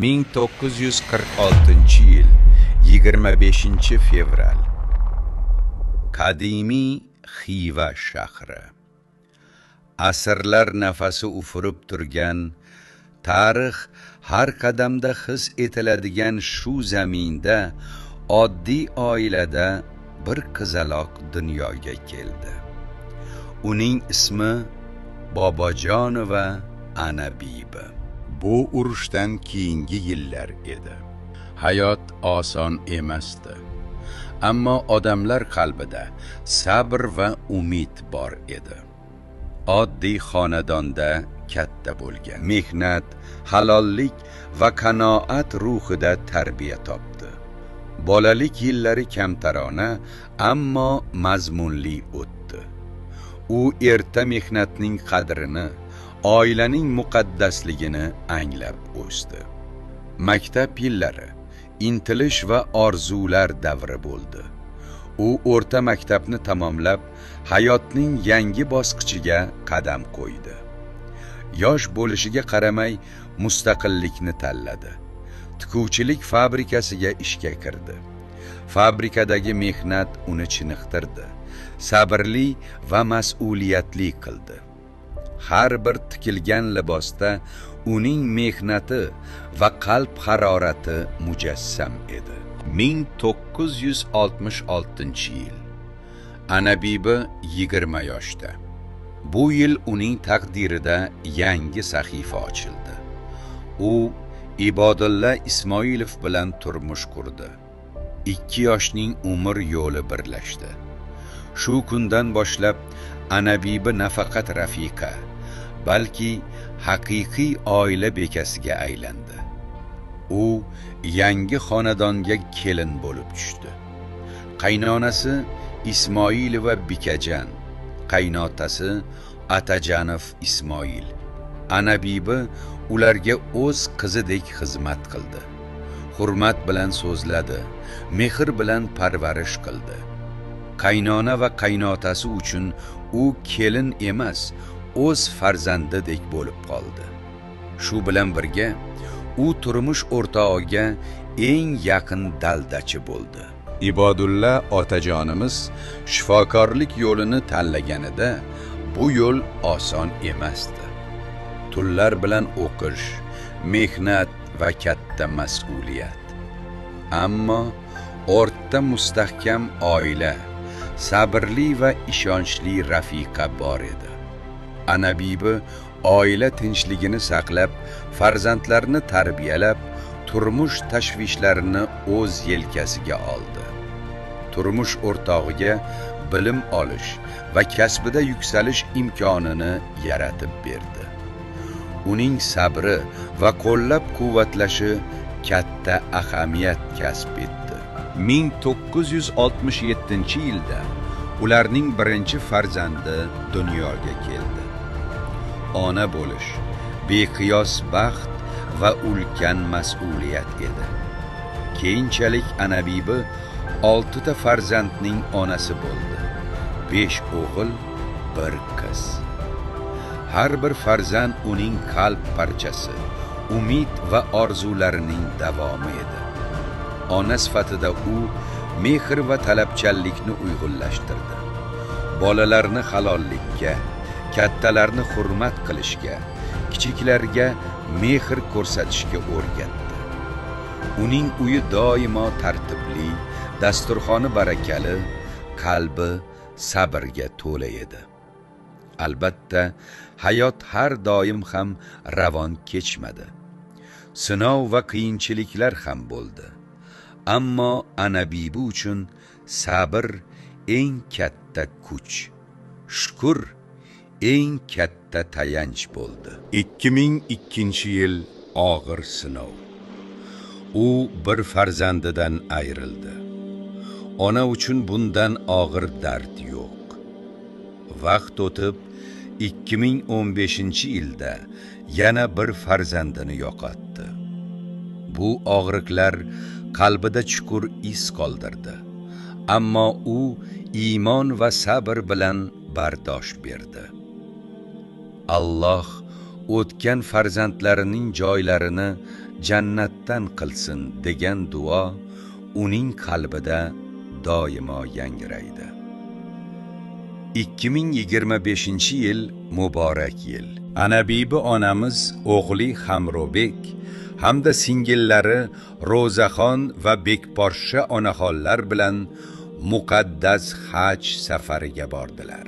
1946-yil 25-fevral. Qadimiy Xiva shahri. Asrlar nafasi ufurib turgan, tarix har qadamda his etiladigan shu zaminda oddiy oilada bir qizaloq dunyoga keldi. Uning ismi Bobojonova Ana Bibi. Bu urushdan keyingi yillar edi. Hayot oson emasdi. Ammo odamlar qalbida sabr va umid bor edi. Oddiy xonadonda katta bo'lgan, mehnat, halollik va qanoat ruhida tarbiya topdi. Bolalik yillari kamtarona, ammo mazmunli o'tdi. U erta mehnatning qadrini, oilaning muqaddasligini anglab o'sdi. Maktab yillari intilish va orzular davri bo'ldi. U o'rta maktabni tamomlab, hayotning yangi bosqichiga qadam qo'ydi. Yosh bo'lishiga qaramay, mustaqillikni tanladi. Tikuvchilik fabrikasiga ishga kirdi. Fabrikadagi mehnat uni chiniqtirdi, sabrli va mas'uliyatli qildi. Har bir tikilgan libosda uning mehnati va qalb harorati mujassam edi. 1966-yil. Ana Bibi 20 yoshda. Bu yil uning taqdirida yangi sahifa ochildi. U Ibodulla Ismoilov bilan turmush qurdi. 2 yoshning umr yo'li birlashdi. Shu kundan boshlab Ana Bibi nafaqat rafiqa, balki haqiqiy oila bekasiga aylandi. U yangi xonadonga kelin bo'lib tushdi. Qaynonasi Ismoilova Bikajan, qaynotasi Atajanov Ismoil. Ana Bibi ularga o'z qizidek xizmat qildi. Hurmat bilan so'zladi, mehr bilan parvarish qildi. Qaynona va qaynotasi uchun u kelin emas, o'z farzandidek bo'lib qoldi. Shu bilan birga u turmush o'rtog'iga eng yaqin daldachi bo'ldi. Ibodulla otajonimiz shifokorlik yo'lini tanlaganida bu yo'l oson emasdi. Tunlar bilan o'qish, mehnat va katta mas'uliyat. Ammo ortda mustahkam oila, sabrli va ishonchli rafiqa bor edi. Ana Bibi oila tinchligini saqlab, farzandlarni tarbiyalab, turmush tashvishlarini o'z yelkasiga oldi. Turmush o'rtog'iga bilim olish va kasbida yuksalish imkonini yaratib berdi. Uning sabri va qo'llab-quvvatlashi katta ahamiyat kasb etdi. 1967-yilda ularning birinchi farzandi dunyoga keldi. Ona bo'lish beqiyos baxt va ulkan mas'uliyat edi. Keyinchalik Ana Bibi 6 ta farzandning onasi bo'ldi. 5 o'g'il, 1 qiz. Har bir farzand uning qalb parchasi, umid va orzularining davomi edi. Ona sifatida u mehr va talabchanlikni uyg'unlashtirdi. Bolalarni halollikka, kattalarni hurmat qilishga, kichiklarga mehr ko'rsatishga o'rgatdi. Uning uyi doimo tartibli, dasturxoni barakali, qalbi sabrga to'la edi. Albatta, hayot har doim ham ravon kechmadi. Sinov va qiyinchiliklar ham bo'ldi. Ammo Ana Bibi uchun sabr eng katta kuch, shukr eng katta tayanch bo'ldi. 2002-yil og'ir sinov. U bir farzandidan ayrildi. Ona uchun bundan og'ir dard yo'q. Vaqt o'tib 2015-yilda yana bir farzandini yo'qotdi. Bu og'riqlar qalbida chuqur iz qoldirdi. Ammo u iymon va sabr bilan bardosh berdi. Alloh o'tgan farzandlarining joylarini jannatdan qilsin degan duo uning qalbida doimo yangraydi. 2025-yil muborak yil. Ana Bibi onamiz o'g'li Hamrobek hamda singillari Ro'zaxon va Bekporsha onaxonlar bilan muqaddas haj safariga bordilar.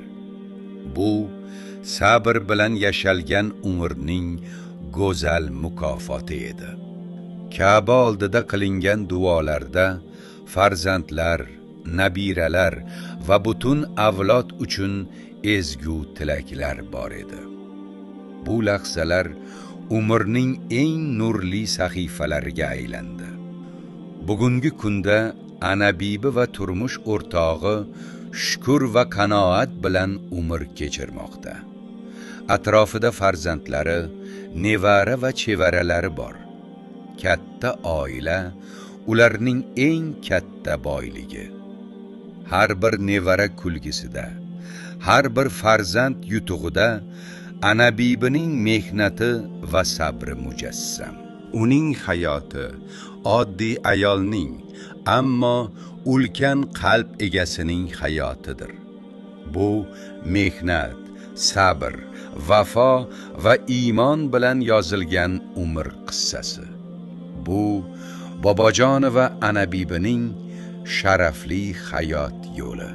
Bu sabr bilan yashalgan umrning go'zal mukofoti edi. Ka'ba oldida qilingan duolarda farzandlar, nabiralar va butun avlod uchun ezgu tilaklar bor edi. Bu lahzalar umrning eng nurli sahifalariga aylandi. Bugungi kunda Ana Bibi va turmush o'rtog'i shukr va qanoat bilan umr kechirmoqda. Atrofida farzandlari, nevara va chevaralari bor. Katta oila ularning eng katta boyligi. Har bir nevara kulgisida, har bir farzand yutug'ida Ana Bibining mehnati va sabri mujassam. Uning hayoti oddiy ayolning, ammo ulkan qalb egasining hayotidir. Bu mehnat, sabr, vafo va iymon bilan yozilgan umr qissasi. Bu bobojon va Ana Bibining sharafli hayot yo'li.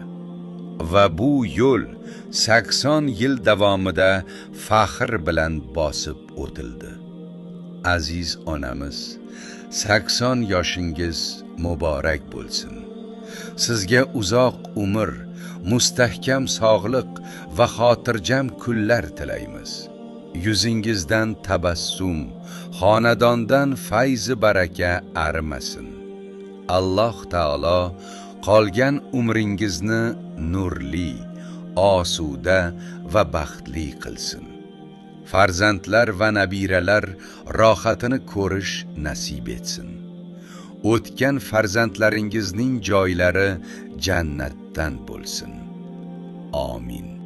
Va bu yo'l 80 yil davomida faxr bilan bosib o'tildi. Aziz onamiz, 80 yoshingiz muborak bo'lsin. Sizga uzoq umr, mustahkam sog'liq va xotirjam kunlar tilaymiz. Yuzingizdan tabassum, xonadondan fayzi baraka arimasin. Alloh taolo qolgan umringizni nurli, osuda va baxtli qilsin. Farzandlar va nabiralar rohatini ko'rish nasib etsin. O'tgan farzandlaringizning joylari jannatdan bo'lsin. Amin.